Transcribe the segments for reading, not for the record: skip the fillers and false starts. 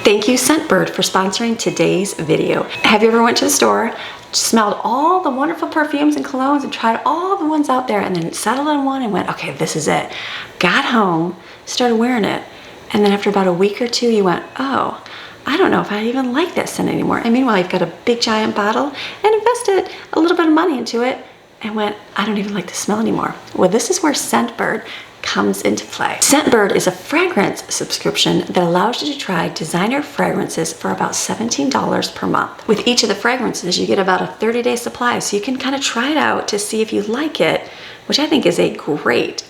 Thank you, Scentbird, for sponsoring today's video. Have you ever went to the store, smelled all the wonderful perfumes and colognes and tried all the ones out there and then settled on one and went, okay, this is it. Got home, started wearing it, and then after about a week or two, you went, oh, I don't know if I even like that scent anymore. And meanwhile, you've got a big giant bottle and invested a little bit of money into it and went, I don't even like the smell anymore. Well, this is where Scentbird comes into play. Scentbird is a fragrance subscription that allows you to try designer fragrances for about $17 per month. With each of the fragrances, you get about a 30-day supply, so you can kind of try it out to see if you like it, which I think is a great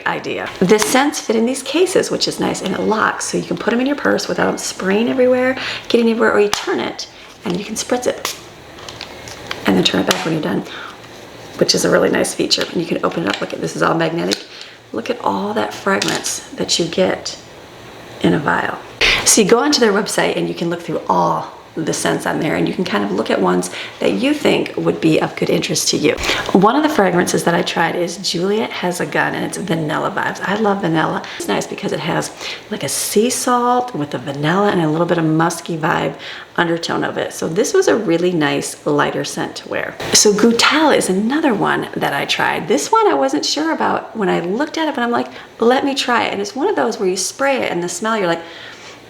idea. The scents fit in these cases, which is nice, and it locks, so you can put them in your purse without them spraying everywhere, getting everywhere, or you turn it and you can spritz it and then turn it back when you're done, which is a really nice feature. And you can open it up. Look at this, is all magnetic. Look at all that fragrance that you get in a vial. So you go onto their website and you can look through all the scents on there, and you can kind of look at ones that you think would be of good interest to you. One of the fragrances that I tried is Juliet Has a Gun, and it's vanilla vibes. I love vanilla. It's nice because it has like a sea salt with a vanilla and a little bit of musky vibe undertone of it. So this was a really nice lighter scent to wear. So Goutal is another one that I tried. This one I wasn't sure about when I looked at it, but I'm like, let me try it. And it's one of those where you spray it and the smell, you're like,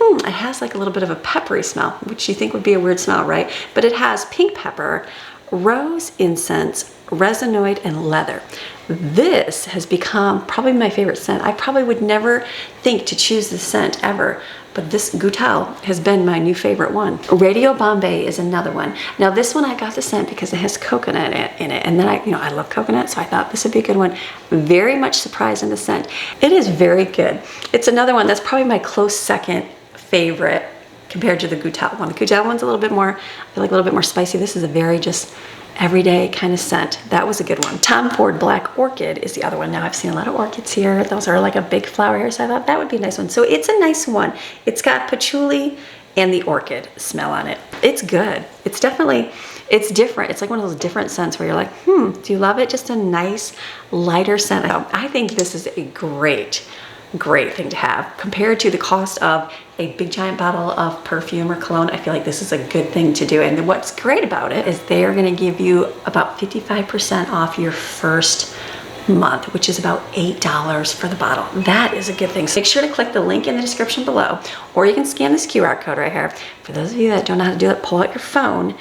it has like a little bit of a peppery smell, which you think would be a weird smell, right? But it has pink pepper, rose incense, resinoid, and leather. This has become probably my favorite scent. I probably would never think to choose this scent ever, but this Goutal has been my new favorite one. Radio Bombay is another one. Now this one I got the scent because it has coconut in it, and then I love coconut, so I thought this would be a good one. Very much surprised in the scent. It is very good. It's another one that's probably my close second favorite compared to the Goutal one. The Goutal one's a little bit more, I feel like a little bit more spicy. This is a very just everyday kind of scent. That was a good one. Tom Ford Black Orchid is the other one. Now I've seen a lot of orchids here. Those are like a big flower here, so I thought that would be a nice one. So it's a nice one. It's got patchouli and the orchid smell on it. It's good. It's definitely, it's different. It's like one of those different scents where you're like, do you love it? Just a nice lighter scent. I think this is a great thing to have. Compared to the cost of a big giant bottle of perfume or cologne, I feel like this is a good thing to do. And what's great about it is they are going to give you about 55% off your first month, which is about $8 for the bottle. That is a good thing. So make sure to click the link in the description below, or you can scan this QR code right here. For those of you that don't know how to do it, pull out your phone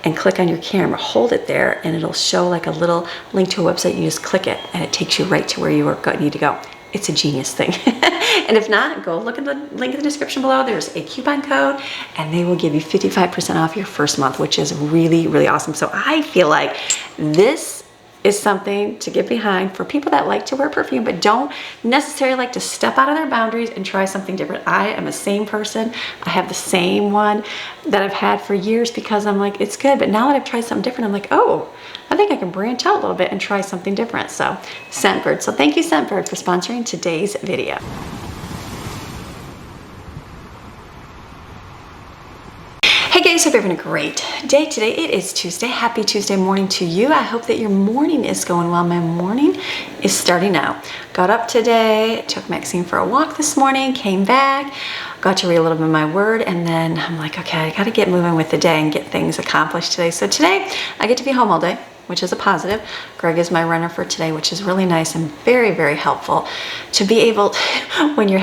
and click on your camera, hold it there, and it'll show like a little link to a website. You just click it and it takes you right to where you need to go. It's a genius thing. And if not, go look at the link in the description below. There's a coupon code and they will give you 55% off your first month, which is really awesome. So I feel like this is something to get behind for people that like to wear perfume but don't necessarily like to step out of their boundaries and try something different. I am the same person. I have the same one that I've had for years because I'm like, it's good. But now that I've tried something different, I'm like, oh, I think I can branch out a little bit and try something different. So Scentbird. So thank you, Scentbird, for sponsoring today's video. Hey guys, hope you're having a great day today. It is Tuesday. Happy Tuesday morning to you. I hope that your morning is going well. My morning is starting out. Got up today, took Maxine for a walk this morning, came back, got to read a little bit of my word, and then I'm like, okay, I got to get moving with the day and get things accomplished today. So today I get to be home all day, which is a positive. Greg is my runner for today, which is really nice and very helpful to be able, when you're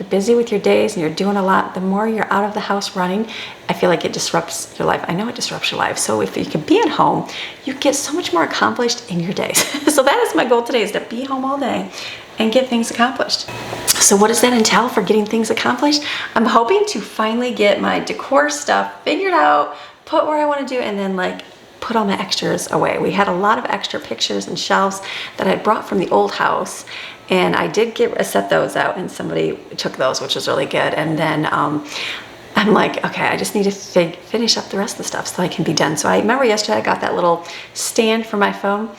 busy with your days and you're doing a lot, the more you're out of the house running, I feel like it disrupts your life. I know it disrupts your life. So if you can be at home, you get so much more accomplished in your days. So that is my goal today, is to be home all day and get things accomplished. So what does that entail for getting things accomplished? I'm hoping to finally get my decor stuff figured out, put where I want to do, and then like put all my extras away. We had a lot of extra pictures and shelves that I brought from the old house, and I did set those out, and somebody took those, which was really good. And then I'm like, okay, I just need to finish up the rest of the stuff so I can be done. So I remember yesterday I got that little stand for my phone.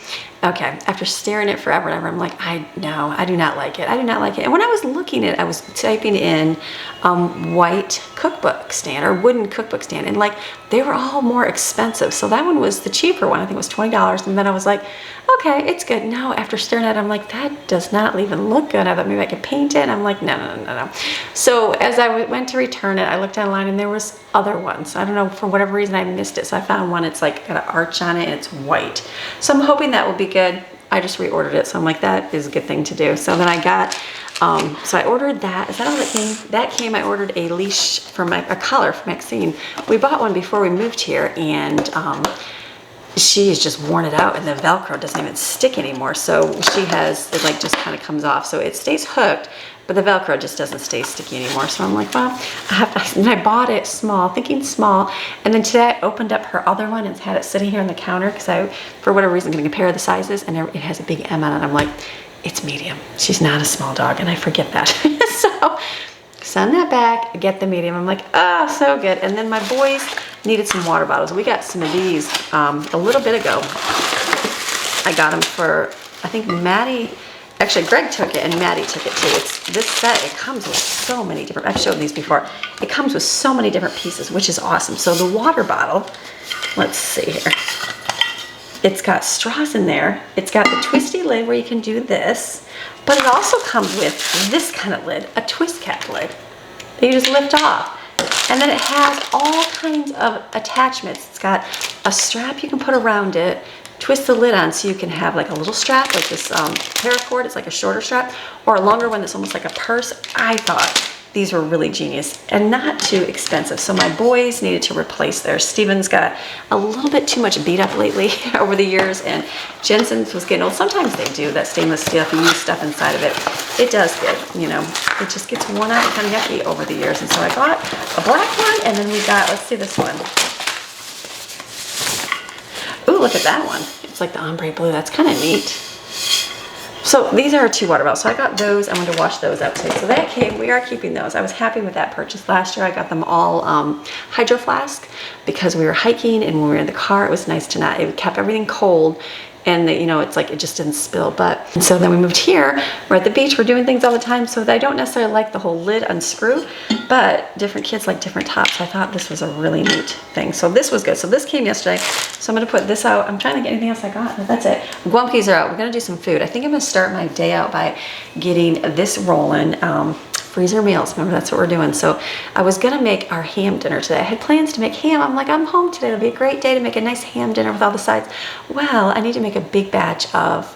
Okay, after staring at it forever and ever, I'm like, I do not like it. I do not like it. And when I was looking at it, I was typing in white cookbook stand or wooden cookbook stand, and like they were all more expensive. So that one was the cheaper one. I think it was $20. And then I was like, okay, it's good. Now after staring at it, I'm like, that does not even look good. I thought maybe I could paint it. And I'm like, no. So as I went to return it, I looked online online and there was other ones. I don't know, for whatever reason I missed it. So I found one, it's like got an arch on it and it's white. So I'm hoping that will be good. I just reordered it. So I'm like, that is a good thing to do. So then I got, so I ordered that. Is that all that came? That came, I ordered a leash for a collar for Maxine. We bought one before we moved here and she has just worn it out and the Velcro doesn't even stick anymore. So she has, it like just kind of comes off. So it stays hooked, but the Velcro just doesn't stay sticky anymore. So I'm like, well, and I bought it small, thinking small. And then today I opened up her other one and had it sitting here on the counter because I, for whatever reason, going to compare the sizes and it has a big M on it. I'm like, it's medium. She's not a small dog and I forget that. So send that back, get the medium. I'm like, ah, so good. And then my boys needed some water bottles. We got some of these a little bit ago. I got them for, I think Maddie, actually Greg took it and Maddie took it too. It's this set, it comes with so many different, I've showed these before. It comes with so many different pieces, which is awesome. So the water bottle, let's see here. It's got straws in there. It's got the twisty lid where you can do this, but it also comes with this kind of lid, a twist cap lid that you just lift off. And then it has all kinds of attachments. It's got a strap you can put around it, twist the lid on so you can have like a little strap, like this paracord. It's like a shorter strap, or a longer one that's almost like a purse. I thought these were really genius and not too expensive. So my boys needed to replace theirs. Steven's got a little bit too much beat up lately over the years, and Jensen's was getting old. Sometimes they do that stainless steel, if you use stuff inside of it, it does get, you know, it just gets worn out and kind of yucky over the years. And so I got a black one, and then we got, let's see this one. Ooh, look at that one. It's like the ombre blue. That's kind of neat. So these are 2 water bottles. So I got those. I'm going to wash those out today. So that came, we are keeping those. I was happy with that purchase. Last year I got them all hydro flask because we were hiking, and when we were in the car, it was nice to not, it kept everything cold. And you know, it's like it just didn't spill. And so then we moved here. We're at the beach. We're doing things all the time. So I don't necessarily like the whole lid unscrew, but different kids like different tops. I thought this was a really neat thing. So this was good. So this came yesterday. So I'm going to put this out. I'm trying to get anything else I got. That's it. Guamkis are out. We're going to do some food. I think I'm going to start my day out by getting this rolling. Freezer meals. Remember, that's what we're doing. So I was gonna make our ham dinner today. I had plans to make ham. I'm like, I'm home today. It'll be a great day to make a nice ham dinner with all the sides. Well, I need to make a big batch of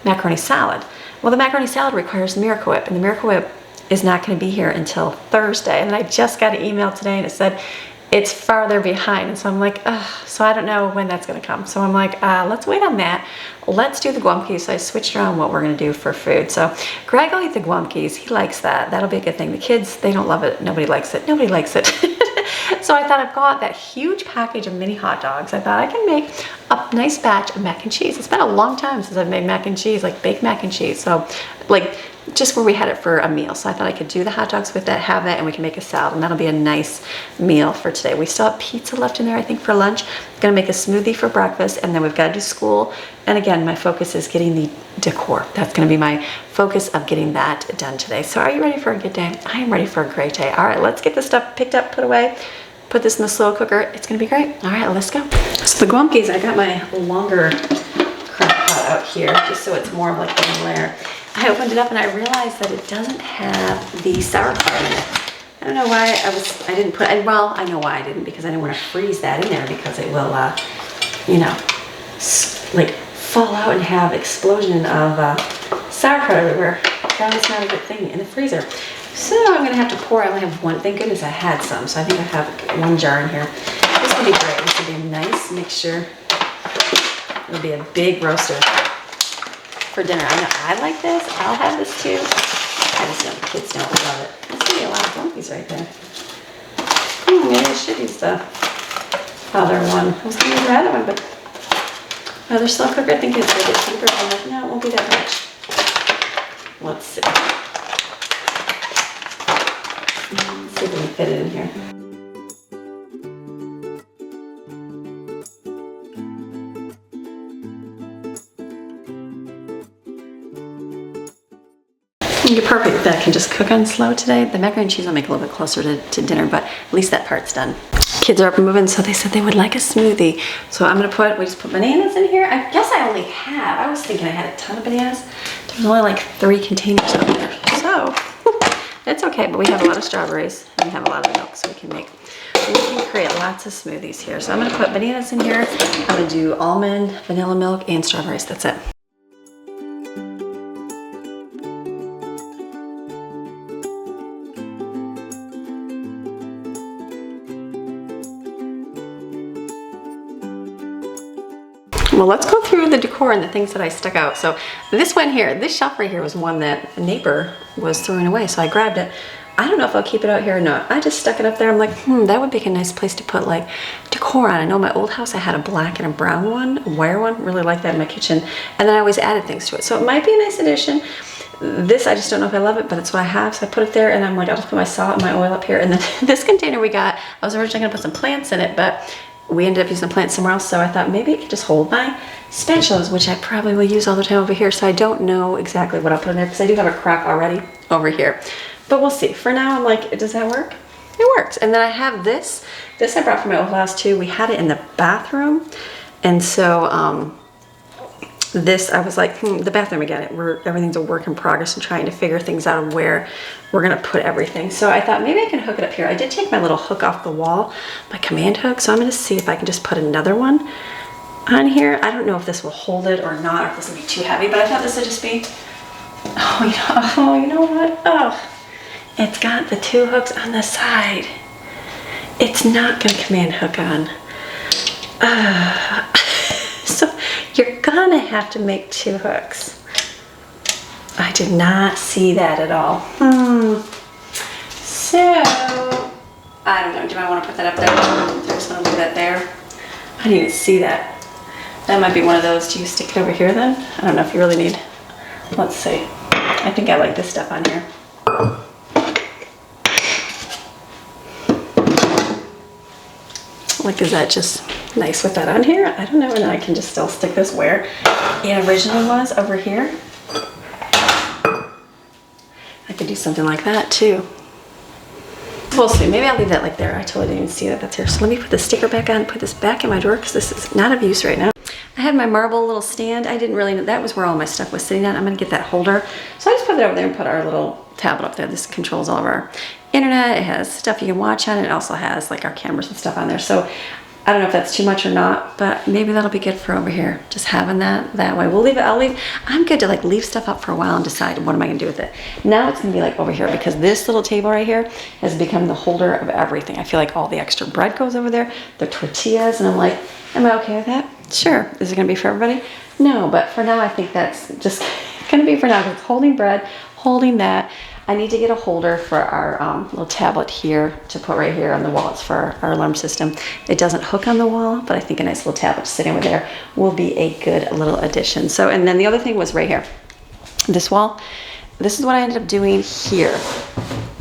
macaroni salad. Well, the macaroni salad requires Miracle Whip, and the Miracle Whip is not going to be here until Thursday. And I just got an email today and it said it's farther behind. And so I'm like, ugh, so I don't know when that's going to come. So I'm like, let's wait on that. Let's do the guamkis. So I switched around what we're going to do for food. So Greg will eat the guamkis. He likes that. That'll be a good thing. The kids, they don't love it. Nobody likes it. Nobody likes it. So I thought, I've got that huge package of mini hot dogs. I thought I can make a nice batch of mac and cheese. It's been a long time since I've made mac and cheese, like baked mac and cheese. So like just where we had it for a meal. So I thought I could do the hot dogs with that, have that, and we can make a salad, and that'll be a nice meal for today. We still have pizza left in there, I think, for lunch. I'm gonna make a smoothie for breakfast, and then we've got to do school. And again, my focus is getting the decor. That's gonna be my focus of getting that done today. So are you ready for a good day? I am ready for a great day. All right, let's get this stuff picked up, put away, put this in the slow cooker. It's gonna be great. All right, let's go. So the guamkis, I got my longer crock pot out here, just so it's more of like a layer. I opened it up and I realized that it doesn't have the sauerkraut in it. I don't know why I didn't put, well, I know why I didn't, because I didn't want to freeze that in there because it will, you know, like fall out and have explosion of sauerkraut everywhere. That was not a good thing in the freezer. So I'm gonna have to pour, I only have one, thank goodness I had some, so I think I have one jar in here. This will be great, this will be a nice mixture. It'll be a big roaster for dinner. I know I like this, I'll have this too. I just know the kids don't love it. There's gonna be a lot of guamkis right there. Maybe I should use the other one. I was gonna use the other one, but another slow cooker, I think it's a bit cheaper. I'm like, no, it won't be that much. Let's see. Let's see if we can fit it in here. You're perfect. That can just cook on slow today. The macaroni and cheese will make a little bit closer to dinner, but at least that part's done. Kids are up and moving, so they said they would like a smoothie. So I'm gonna we just put bananas in here. I guess I only have, I was thinking I had a ton of bananas. There's only like 3 containers out there. So It's okay, but we have a lot of strawberries and we have a lot of milk, so we can create lots of smoothies here. So I'm gonna put bananas in here. I'm gonna do almond, vanilla milk, and strawberries. That's it. Well, let's go through the decor and the things that I stuck out. So this one here, this shelf right here was one that a neighbor was throwing away, so I grabbed it. I don't know if I'll keep it out here or not. I just stuck it up there. I'm like, that would be a nice place to put like decor on. I know my old house, I had a black and a brown one, a wire one, really like that in my kitchen. And then I always added things to it. So it might be a nice addition. This, I just don't know if I love it, but it's what I have. So I put it there and I'm like, I'll just put my salt and my oil up here. And then this container we got, I was originally gonna put some plants in it, but we ended up using the plants somewhere else, so I thought maybe it could just hold my spatulas, which I probably will use all the time over here, so I don't know exactly what I'll put in there, because I do have a crock already over here. But we'll see. For now, I'm like, does that work? It works. And then I have this. This I brought from my old house too. We had it in the bathroom, and so this, I was like, the bathroom again, everything's a work in progress and trying to figure things out of where we're gonna put everything. So I thought maybe I can hook it up here. I did take my little hook off the wall, my command hook, so I'm gonna see if I can just put another one on here. I don't know if this will hold it or not, or if this will be too heavy, but I thought this would just be, you know what? Oh, it's got the two hooks on the side. It's not gonna command hook on. So you're gonna have to make two hooks. I did not see that at all. So, I don't know, do I want to put that up there? I just want to leave that there. I didn't even see that. That might be one of those, do you stick it over here then? I don't know if you really need, let's see. I think I like this stuff on here. Like, is that just nice with that on here? I don't know, and I can just still stick this where it originally was over here. I could do something like that too. We'll see, maybe I'll leave that like there. I totally didn't even see that that's here. So let me put the sticker back on, put this back in my drawer because this is not of use right now. I had my marble little stand. I didn't really know, that was where all my stuff was sitting on. I'm gonna get that holder. So I just put it over there and put our little tablet up there. This controls all of our internet. It has stuff you can watch on it. It also has like our cameras and stuff on there. So I don't know if that's too much or not, but maybe that'll be good for over here. Just having that way. We'll leave it, I'm good to like leave stuff up for a while and decide what am I gonna do with it. Now it's gonna be like over here because this little table right here has become the holder of everything. I feel like all the extra bread goes over there, the tortillas, and I'm like, am I okay with that? Sure. Is it gonna be for everybody? No, but for now I think that's just gonna be for now because it's holding bread, holding that. I need to get a holder for our little tablet here to put right here on the wall. It's for our alarm system. It doesn't hook on the wall, but I think a nice little tablet sitting over there will be a good little addition. So, and then the other thing was right here, this wall. This is what I ended up doing here.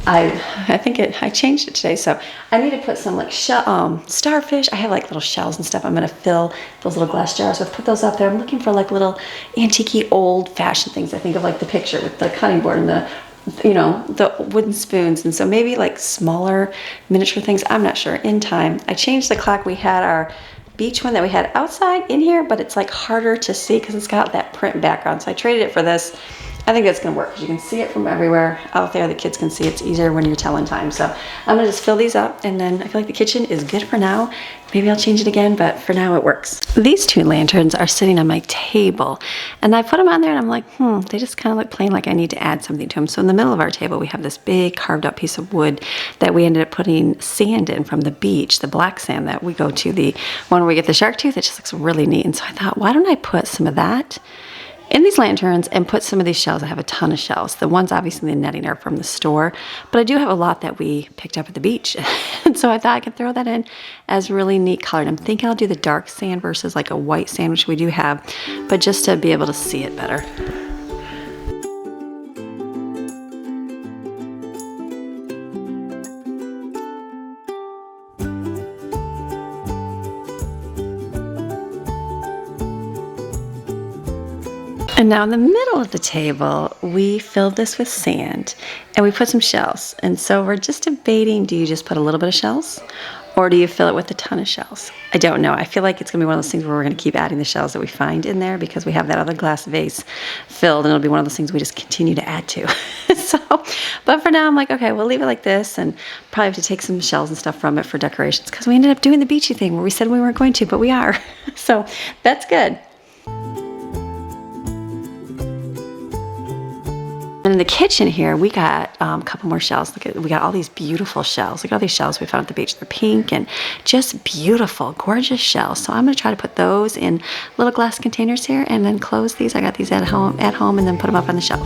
I changed it today, so I need to put some like starfish. I have like little shells and stuff. I'm gonna fill those little glass jars with, put those up there. I'm looking for like little antique old fashioned things. I think of like the picture with the cutting board and the, you know, the wooden spoons. And so maybe like smaller miniature things. I'm not sure. In time. I changed the clock. We had our beach one that we had outside in here, but it's like harder to see because it's got that print background. So I traded it for this. I think that's gonna work because you can see it from everywhere out there. The kids can see it's easier when you're telling time. So I'm gonna just fill these up and then I feel like the kitchen is good for now. Maybe I'll change it again, but for now it works. These two lanterns are sitting on my table and I put them on there and I'm like, they just kind of look plain, like I need to add something to them. So in the middle of our table, we have this big carved out piece of wood that we ended up putting sand in from the beach, the black sand that we go to, the one where we get the shark tooth. It just looks really neat. And so I thought, why don't I put some of that in these lanterns and put some of these shells. I have a ton of shells. The ones obviously the netting are from the store, but I do have a lot that we picked up at the beach. And so I thought I could throw that in as really neat colored. I'm thinking I'll do the dark sand versus like a white sand, which we do have, but just to be able to see it better. And now in the middle of the table, we filled this with sand and we put some shells. And so we're just debating, do you just put a little bit of shells or do you fill it with a ton of shells? I don't know. I feel like it's gonna be one of those things where we're gonna keep adding the shells that we find in there because we have that other glass vase filled and it'll be one of those things we just continue to add to. So, but for now I'm like, okay, we'll leave it like this and probably have to take some shells and stuff from it for decorations because we ended up doing the beachy thing where we said we weren't going to, but we are. So that's good. And in the kitchen here, we got a couple more shells. Look at, we got all these beautiful shells. Look at all these shells we found at the beach. They're pink and just beautiful, gorgeous shells. So I'm gonna try to put those in little glass containers here and then close these. I got these at home and then put them up on the shelf.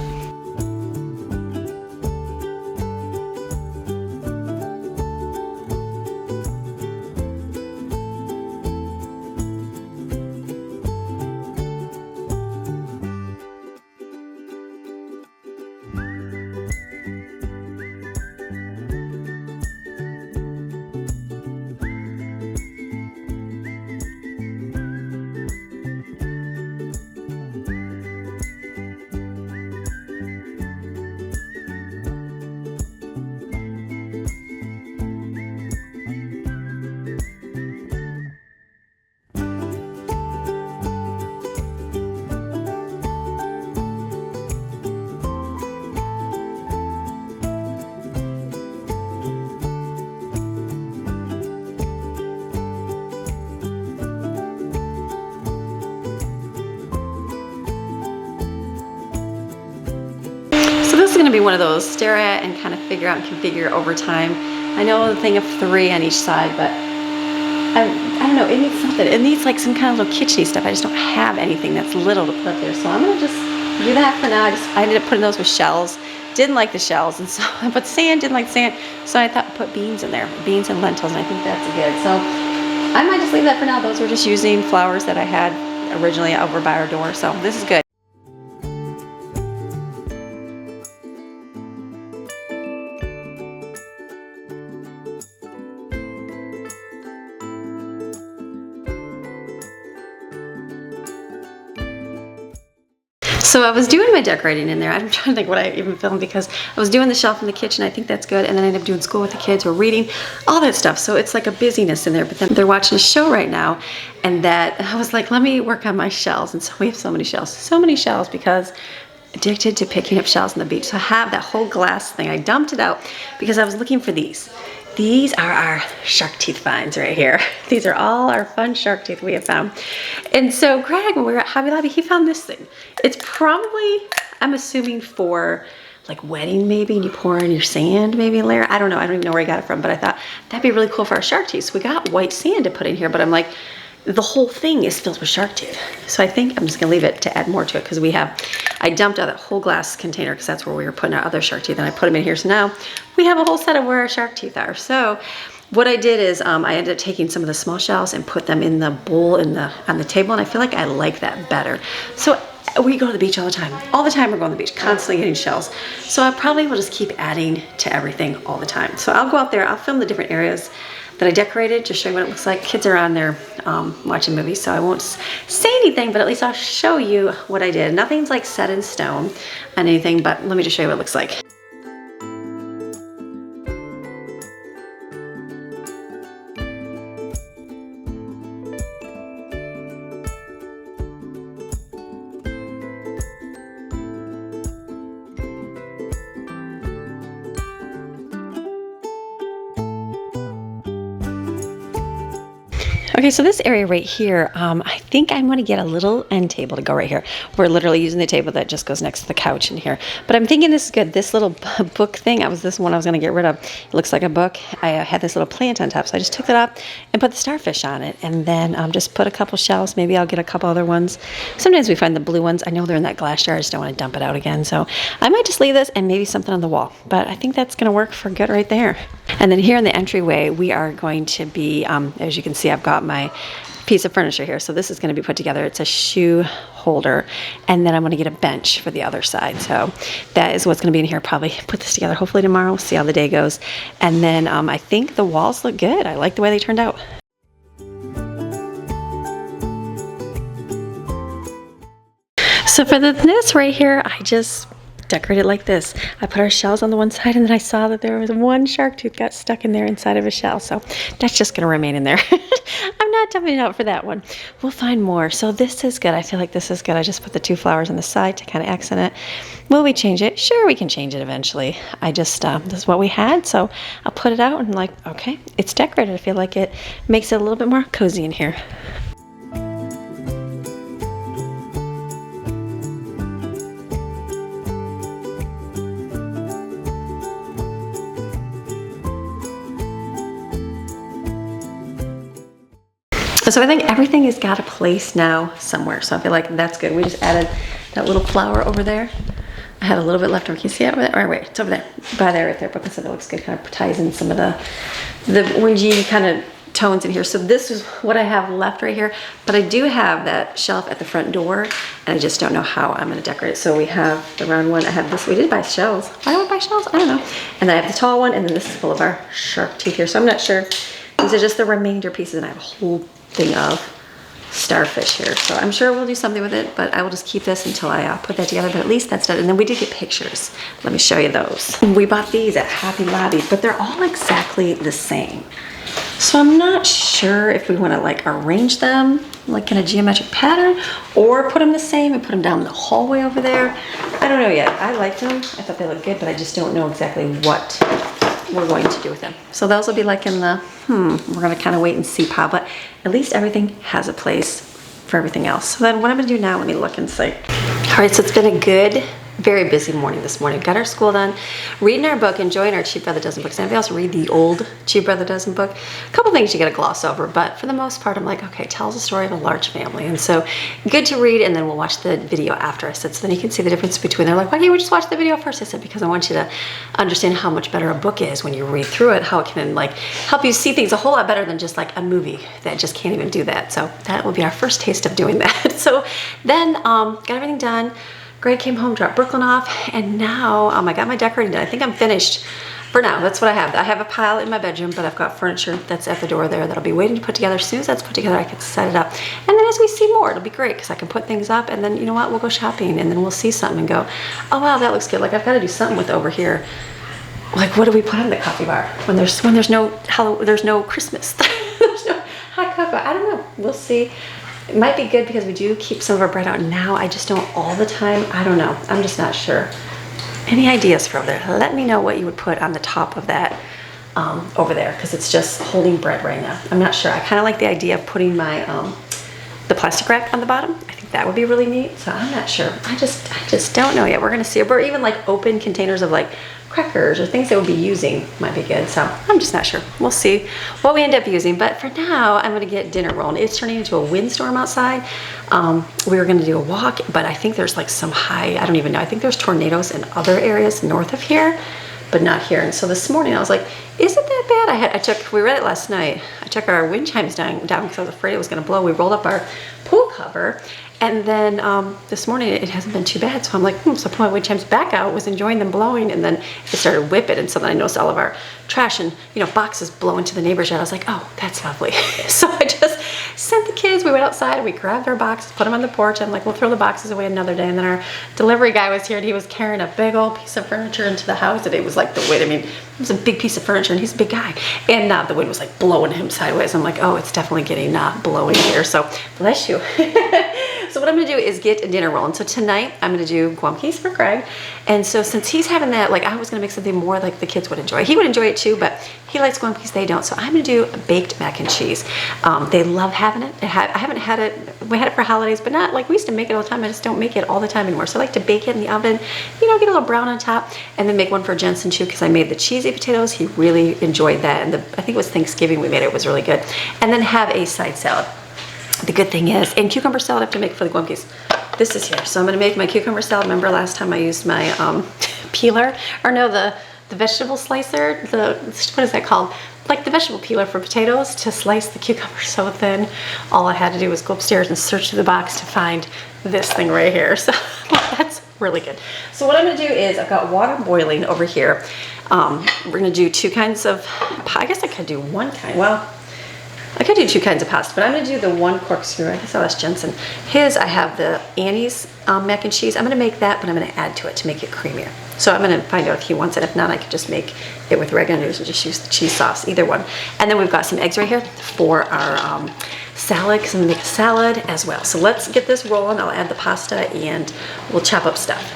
This is going to be one of those stare at and kind of figure out and configure over time. I know the thing of 3 on each side, but I don't know, it needs something. It needs like some kind of little kitschy stuff. I just don't have anything that's little to put up there. So I'm going to just do that for now. I ended up putting those with shells. Didn't like the shells, and so I put sand, didn't like sand. So I thought I'd put beans in there, beans and lentils, and I think that's good. So I might just leave that for now. Those were just using flowers that I had originally over by our door. So this is good. So I was doing my decorating in there. I'm trying to think what I even filmed because I was doing the shelf in the kitchen. I think that's good. And then I ended up doing school with the kids or reading, all that stuff. So it's like a busyness in there. But then they're watching a show right now. And that I was like, let me work on my shells. And so we have so many shells because addicted to picking up shells on the beach. So I have that whole glass thing. I dumped it out because I was looking for these. These are our shark teeth finds right here. These are all our fun shark teeth we have found. And so Greg, when we were at Hobby Lobby, he found this thing. It's probably, I'm assuming for like wedding maybe, and you pour in your sand maybe layer. I don't know, I don't even know where he got it from, but I thought that'd be really cool for our shark teeth. So we got white sand to put in here, but I'm like, the whole thing is filled with shark tooth. So I think I'm just gonna leave it to add more to it because I dumped out that whole glass container because that's where we were putting our other shark teeth and I put them in here. So now we have a whole set of where our shark teeth are. So what I did is I ended up taking some of the small shells and put them in the bowl on the table, and I feel like I like that better. So we go to the beach all the time. All the time we're going to the beach, constantly getting shells. So I probably will just keep adding to everything all the time. So I'll go out there, I'll film the different areas that I decorated, just show you what it looks like. Kids are on there watching movies, so I won't say anything, but at least I'll show you what I did. Nothing's like set in stone on anything, but let me just show you what it looks like. Okay, so this area right here, I think I'm gonna get a little end table to go right here. We're literally using the table that just goes next to the couch in here. But I'm thinking this is good. This little book thing, this one I was gonna get rid of. It looks like a book. I had this little plant on top, so I just took it up and put the starfish on it. And then just put a couple shells. Maybe I'll get a couple other ones. Sometimes we find the blue ones. I know they're in that glass jar. I just don't wanna dump it out again. So I might just leave this and maybe something on the wall. But I think that's gonna work for good right there. And then here in the entryway, we are going to be, as you can see, I've got my piece of furniture here. So this is going to be put together. It's a shoe holder. And then I'm going to get a bench for the other side. So that is what's going to be in here. Probably put this together hopefully tomorrow. See how the day goes. And then I think the walls look good. I like the way they turned out. So for this right here, I just decorated like this. I put our shells on the one side, and then I saw that there was one shark tooth got stuck in there inside of a shell. So that's just gonna remain in there. I'm not dumping it out for that one. We'll find more. So this is good. I feel like this is good. I just put the 2 flowers on the side to kind of accent it. Will we change it? Sure, we can change it eventually. I just, this is what we had. So I'll put it out and like, okay, it's decorated. I feel like it makes it a little bit more cozy in here. So I think everything has got a place now somewhere. So I feel like that's good. We just added that little flower over there. I had a little bit left over. Can you see it over there? Or wait, it's over there. By there, right there. But I said it looks good. Kind of ties in some of the orangey kind of tones in here. So this is what I have left right here. But I do have that shelf at the front door, and I just don't know how I'm going to decorate it. So we have the round one. I have this. We did buy shells. Why don't we buy shells? I don't know. And then I have the tall one, and then this is full of our shark tooth here. So I'm not sure. These are just the remainder pieces, and I have a whole thing of starfish here. So I'm sure we'll do something with it, but I will just keep this until I put that together. But at least that's done. And then we did get pictures. Let me show you those. We bought these at Hobby Lobby, but they're all exactly the same. So I'm not sure if we want to like arrange them like in a geometric pattern or put them the same and put them down the hallway over there. I don't know yet. I liked them. I thought they looked good, but I just don't know exactly what we're going to do with them. So those will be like in the, we're gonna kind of wait and see, Pa, but at least everything has a place for everything else. So then what I'm gonna do now, let me look and see. All right, so it's been a good, very busy morning this morning. Got our school done, reading our book, enjoying our Cheap Brother Dozen books. Anybody else read the old Cheap Brother Dozen book? A couple things you gotta gloss over, but for the most part, I'm like, okay, tells a story of a large family. And so good to read, and then we'll watch the video after. I said, so then you can see the difference between, they're like, why can't we just watch the video first? I said, because I want you to understand how much better a book is when you read through it, how it can like help you see things a whole lot better than just like a movie that just can't even do that. So that will be our first taste of doing that. So then got everything done. Greg came home, dropped Brooklyn off, and now I got my decorating done. I think I'm finished for now. That's what I have. I have a pile in my bedroom, but I've got furniture that's at the door there that'll be waiting to put together. As soon as that's put together, I can set it up. And then as we see more, it'll be great because I can put things up, and then you know what? We'll go shopping, and then we'll see something and go, oh wow, that looks good. Like I've got to do something with over here. Like what do we put in the coffee bar when there's no Christmas, there's no hot cocoa? I don't know. We'll see. It might be good because we do keep some of our bread out now. I just don't all the time. I don't know. I'm just not sure. Any ideas for over there? Let me know what you would put on the top of that over there, because it's just holding bread right now. I'm not sure. I kind of like the idea of putting my the plastic wrap on the bottom. I think that would be really neat. So I'm not sure. I just don't know yet. We're gonna see. Or even like open containers of like crackers or things that we'll be using might be good. So I'm just not sure. We'll see what we end up using. But for now, I'm gonna get dinner rolling. It's turning into a windstorm outside. We were gonna do a walk, but I think there's like some high, I don't even know. I think there's tornadoes in other areas north of here, but not here. And so this morning I was like, is it that bad? We read it last night. I took our wind chimes down because I was afraid it was gonna blow. We rolled up our pool cover. And then this morning it hasn't been too bad. So I'm like, so I put my wind chimes back out, was enjoying them blowing, and then it started whipping. And so then I noticed all of our trash and boxes blowing to the neighbor's yard. I was like, oh, that's lovely. So I just sent the kids, we went outside and we grabbed our boxes, put them on the porch. I'm like, we'll throw the boxes away another day. And then our delivery guy was here and he was carrying a big old piece of furniture into the house. And it was like the wind, it was a big piece of furniture and he's a big guy. And the wind was like blowing him sideways. I'm like, oh, it's definitely getting blowing here. So bless you. So what I'm gonna do is get a dinner rolling. So tonight I'm gonna do guamkis for Greg. And so since he's having that, like I was gonna make something more like the kids would enjoy. He would enjoy it too, but he likes guamkis, they don't. So I'm gonna do a baked mac and cheese. They love having it. I haven't had it, we had it for holidays, but not like we used to make it all the time. I just don't make it all the time anymore. So I like to bake it in the oven, get a little brown on top, and then make one for Jensen too, because I made the cheesy potatoes. He really enjoyed that. And I think it was Thanksgiving we made it, was really good. And then have a side salad. The good thing is, and cucumber salad I have to make for the guamkis. This is here. So I'm gonna make my cucumber salad. Remember last time I used my peeler, or no, the vegetable slicer, what is that called? Like the vegetable peeler for potatoes to slice the cucumber so thin. All I had to do was go upstairs and search through the box to find this thing right here. So that's really good. So what I'm gonna do is, I've got water boiling over here. We're gonna do two kinds of, I guess I could do one kind. Well, I could do 2 kinds of pasta, but I'm gonna do the 1 corkscrew. I guess I'll ask Jensen. His, I have the Annie's mac and cheese. I'm gonna make that, but I'm gonna add to it to make it creamier. So I'm gonna find out if he wants it. If not, I could just make it with regular noodles and just use the cheese sauce, either one. And then we've got some eggs right here for our salad, because I'm gonna make a salad as well. So let's get this rolling. I'll add the pasta and we'll chop up stuff.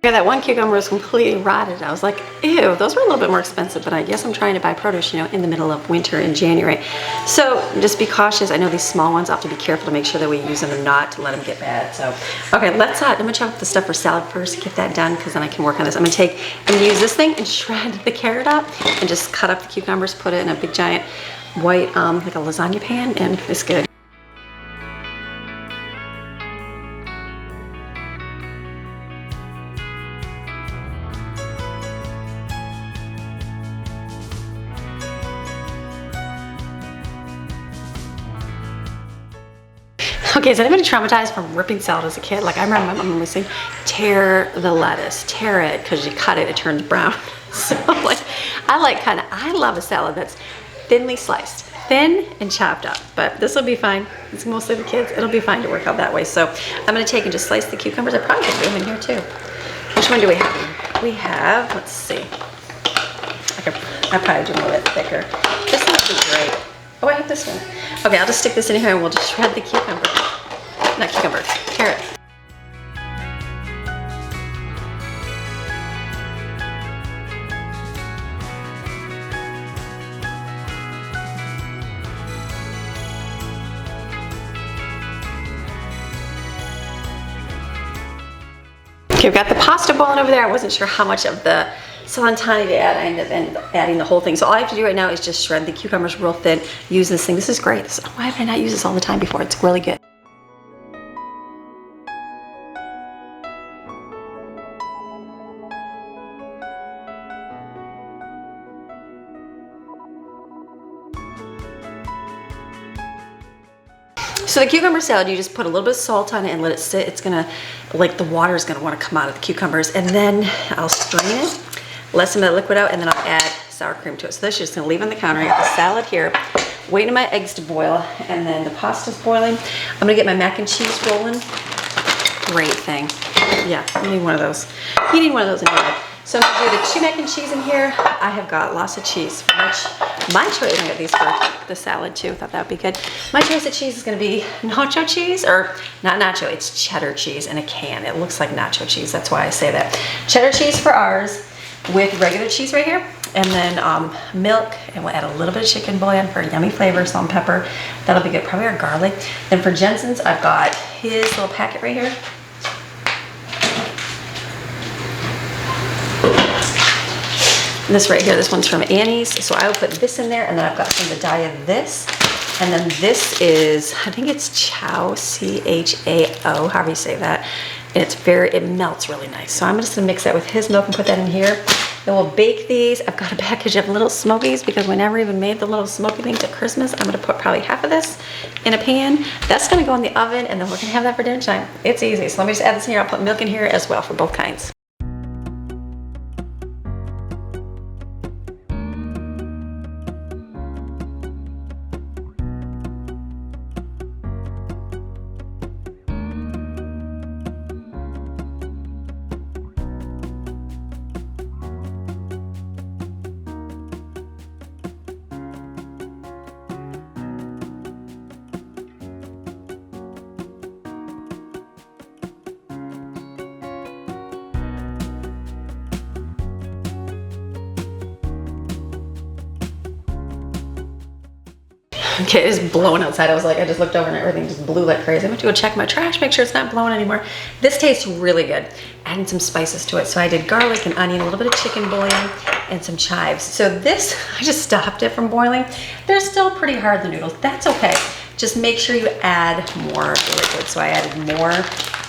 Okay, that 1 cucumber was completely rotted. I was like, ew, those were a little bit more expensive, but I guess I'm trying to buy produce, you know, in the middle of winter in January. So just be cautious. I know these small ones, I'll have to be careful to make sure that we use them and not to let them get bad. So, okay, I'm gonna chop up the stuff for salad first, get that done, because then I can work on this. I'm gonna use this thing and shred the carrot up and just cut up the cucumbers, put it in a big giant white, like a lasagna pan, and it's good. Okay, is anybody traumatized from ripping salad as a kid? Like I remember my mom was saying, tear the lettuce, tear it, because you cut it, it turns brown. So like, I love a salad that's thinly sliced, thin and chopped up, but this will be fine. It's mostly the kids. It'll be fine to work out that way. So I'm gonna take and just slice the cucumbers. I probably could do them in here too. Which one do we have? We have, let's see. I probably do a little bit thicker. This one would be great. Oh, I have this one. Okay, I'll just stick this in here and we'll just shred the cucumber. Not cucumber, carrot. Okay, we've got the pasta boiling over there. I wasn't sure how much of the cilantro to add. I ended up adding the whole thing. So all I have to do right now is just shred the cucumbers real thin. Use this thing. This is great. Why have I not used this all the time before? It's really good. So the cucumber salad, you just put a little bit of salt on it and let it sit. It's gonna, like the water is gonna wanna come out of the cucumbers, and then I'll strain it, let some of that liquid out, and then I'll add sour cream to it. So that's just gonna leave on the counter. I got the salad here, waiting for my eggs to boil, and then the pasta's boiling. I'm gonna get my mac and cheese rolling. Great thing. Yeah, you need one of those. You need one of those in your life. So I'm gonna do the 2 mac and cheese in here. I have got lots of cheese. My choice, I got these for the salad too. Thought that would be good. My choice of cheese is gonna be nacho cheese, or not nacho, it's cheddar cheese in a can. It looks like nacho cheese, that's why I say that. Cheddar cheese for ours with regular cheese right here. And then milk, and we'll add a little bit of chicken bouillon for yummy flavor, salt and pepper. That'll be good, probably our garlic. Then for Jensen's, I've got his little packet right here. This right here, this one's from Annie's. So I will put this in there, and then I've got some of the dye of this. And then this is, I think it's Chao, C-H-A-O, however you say that. And it melts really nice. So I'm just gonna mix that with his milk and put that in here. Then we'll bake these. I've got a package of little smokies because we never even made the little smoky things at Christmas. I'm gonna put probably half of this in a pan. That's gonna go in the oven, and then we're gonna have that for dinner time. It's easy. So let me just add this in here. I'll put milk in here as well for both kinds. Okay, it's blowing outside. I just looked over and everything just blew like crazy. I went to go check my trash, make sure it's not blowing anymore. This tastes really good. Adding some spices to it. So I did garlic and onion, a little bit of chicken bouillon, and some chives. So this, I just stopped it from boiling. They're still pretty hard, the noodles. That's okay. just make sure you add more liquid. So I added more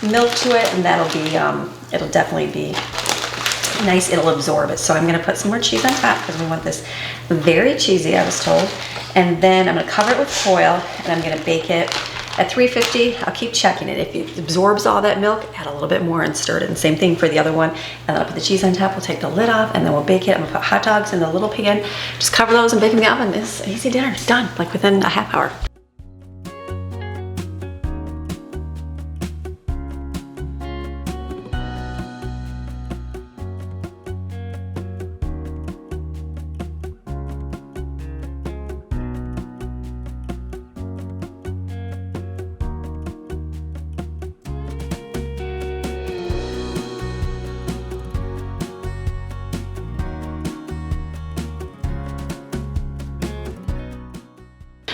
milk to it, and that'll be, it'll definitely be nice. It'll absorb it. So I'm gonna put some more cheese on top because we want this very cheesy, I was told. And then I'm gonna cover it with foil, and I'm gonna bake it at 350. I'll keep checking it. If it absorbs all that milk, add a little bit more and stir it. And same thing for the other one. And then I'll put the cheese on top. We'll take the lid off, and then we'll bake it. I'm gonna put hot dogs in the little pan. Just cover those and bake them in the oven. It's an easy dinner. It's done, like within a half hour.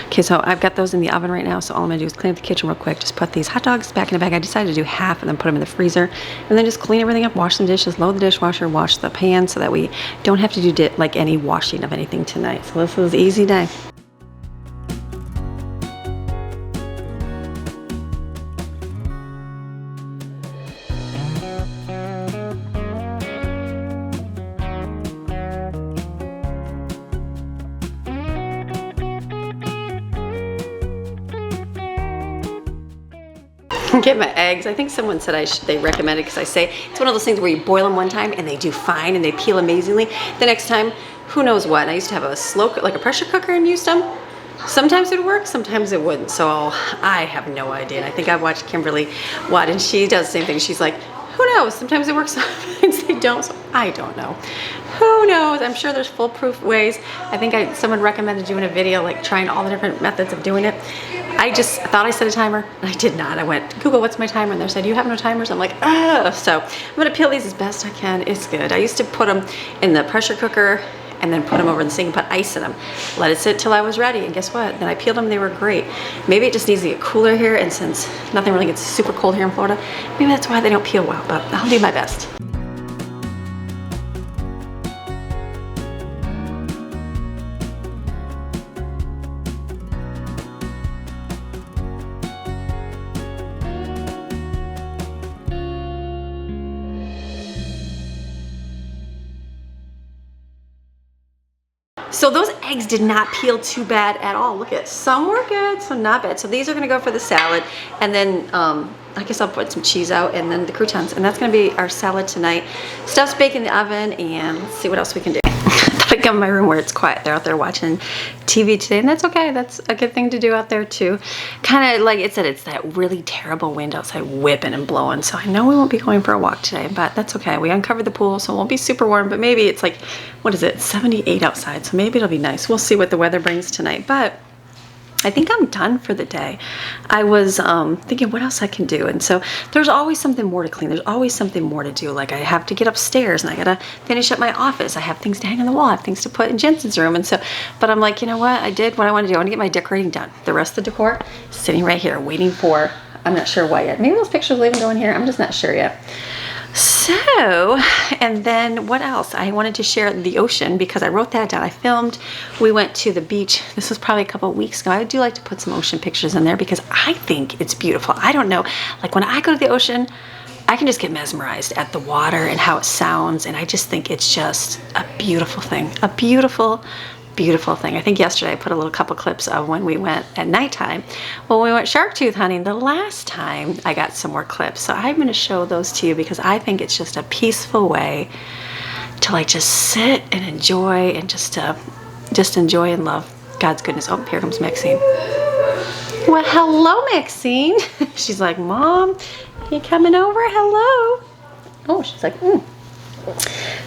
Okay, so I've got those in the oven right now, so all I'm gonna do is clean up the kitchen real quick, just put these hot dogs back in the bag. I decided to do half and then put them in the freezer, and then just clean everything up, wash some dishes, load the dishwasher, wash the pan, so that we don't have to do like any washing of anything tonight. So this is an easy day. Get my eggs. I think someone said they recommended, because I say it's one of those things where you boil them one time and they do fine and they peel amazingly. The next time, who knows what. And I used to have a like a pressure cooker and used them. Sometimes it would work, sometimes it wouldn't. So I have no idea. And I think I've watched Kimberly Watt, and she does the same thing. She's like, who knows? Sometimes it works, sometimes they don't. So I don't know. Who knows? I'm sure there's foolproof ways. I think someone recommended doing a video like trying all the different methods of doing it. I just thought I set a timer, and I did not. I went, Google, what's my timer? And they said, you have no timers? I'm like, oh. So I'm gonna peel these as best I can. It's good. I used to put them in the pressure cooker and then put them over in the sink and put ice in them. Let it sit till I was ready, and guess what? Then I peeled them, they were great. Maybe it just needs to get cooler here, and since nothing really gets super cold here in Florida, maybe that's why they don't peel well, but I'll do my best. So those eggs did not peel too bad at all. Look at, some were good, some not bad. So these are gonna go for the salad, and then I guess I'll put some cheese out, and then the croutons, and that's gonna be our salad tonight. Stuff's baked in the oven, and let's see what else we can do. I come in my room where it's quiet. They're out there watching TV today, and that's okay. That's a good thing to do out there too. Kind of like it said, it's that really terrible wind outside whipping and blowing. So I know we won't be going for a walk today, but that's okay. We uncovered the pool, so it won't be super warm, but maybe it's like, what is it, 78 outside. So maybe it'll be nice. We'll see what the weather brings tonight, but I think I'm done for the day. I was thinking what else I can do, and so there's always something more to clean. There's always something more to do. Like I have to get upstairs, and I gotta finish up my office. I have things to hang on the wall. I have things to put in Jensen's room, and so. But I'm like, you know what? I did what I want to do. I want to get my decorating done. The rest of the decor is sitting right here, waiting for. I'm not sure what yet. Maybe those pictures will even go in here. I'm just not sure yet. So, and then what else? I wanted to share the ocean because I wrote that down. I filmed, we went to the beach. This was probably a couple of weeks ago. I do like to put some ocean pictures in there because I think it's beautiful. I don't know, like when I go to the ocean, I can just get mesmerized at the water and how it sounds. And I just think it's just a beautiful thing, a beautiful thing. I think yesterday I put a little couple clips of when we went at nighttime. Well, we went shark tooth hunting the last time. I got some more clips. So I'm going to show those to you because I think it's just a peaceful way to like just sit and enjoy and just enjoy and love God's goodness. Oh, here comes Maxine. Well, hello, Maxine. She's like, Mom, you coming over? Hello. Oh, she's like,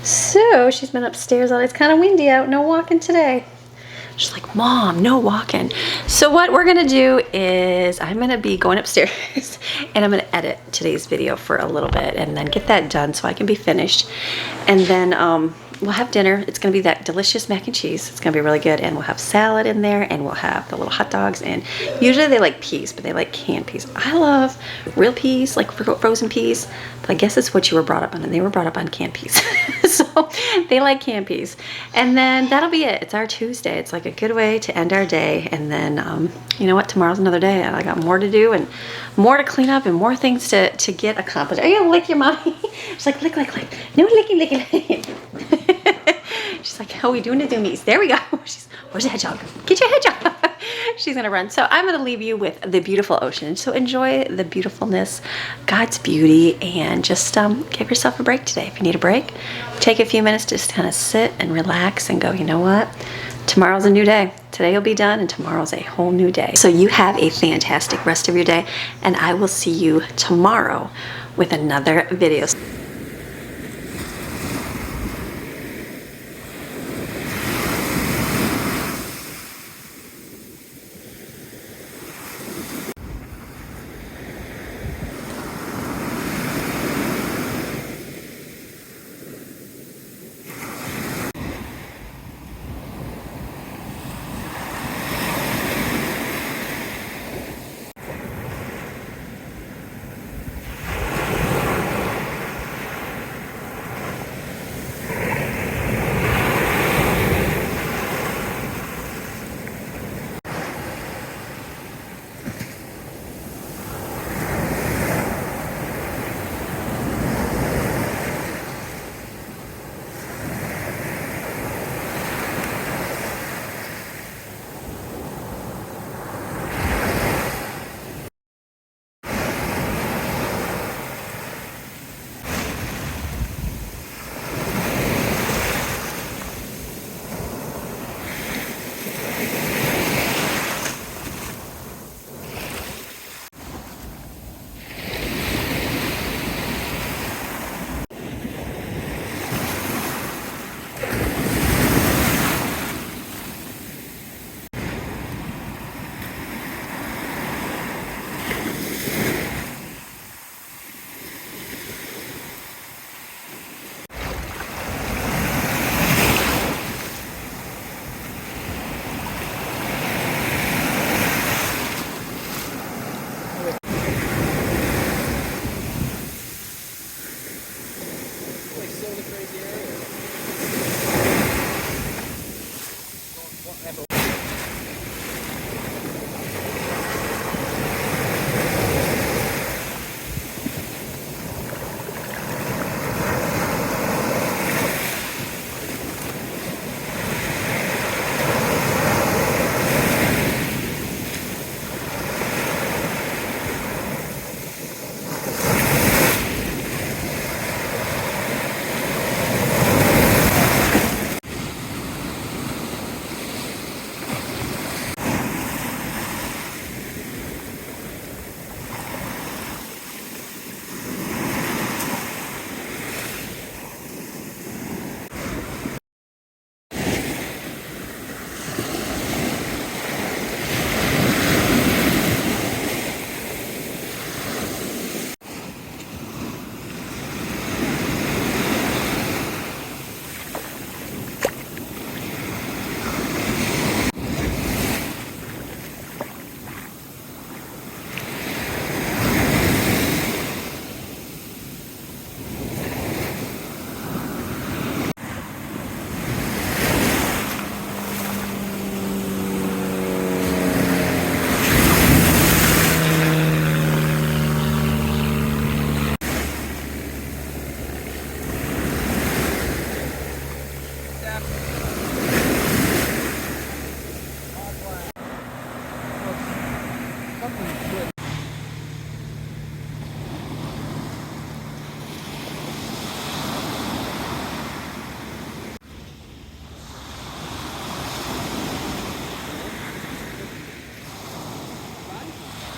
So she's been upstairs all day. It's kind of windy out. No walking today. She's like, Mom, no walking. So what we're gonna do is I'm gonna be going upstairs and I'm gonna edit today's video for a little bit and then get that done so I can be finished. And then we'll have dinner. It's gonna be that delicious mac and cheese. It's gonna be really good, and we'll have salad in there, and we'll have the little hot dogs, and usually they like peas, but they like canned peas. I love real peas, like frozen peas, but I guess it's what you were brought up on, and they were brought up on canned peas. So they like canned peas. And then that'll be it. It's our Tuesday. It's like a good way to end our day. And then, you know what, tomorrow's another day, and I got more to do, and more to clean up, and more things to get accomplished. Are you gonna lick your mommy? She's like, lick, lick, lick. No, licking, licking, licking. She's like, how are we doing the zoomies? There we go. Where's the hedgehog? Get your hedgehog. She's gonna run. So I'm gonna leave you with the beautiful ocean. So enjoy the beautifulness, God's beauty, and just give yourself a break today. If you need a break, take a few minutes to just kind of sit and relax and go, you know what? Tomorrow's a new day. Today will be done, and tomorrow's a whole new day. So you have a fantastic rest of your day, and I will see you tomorrow with another video.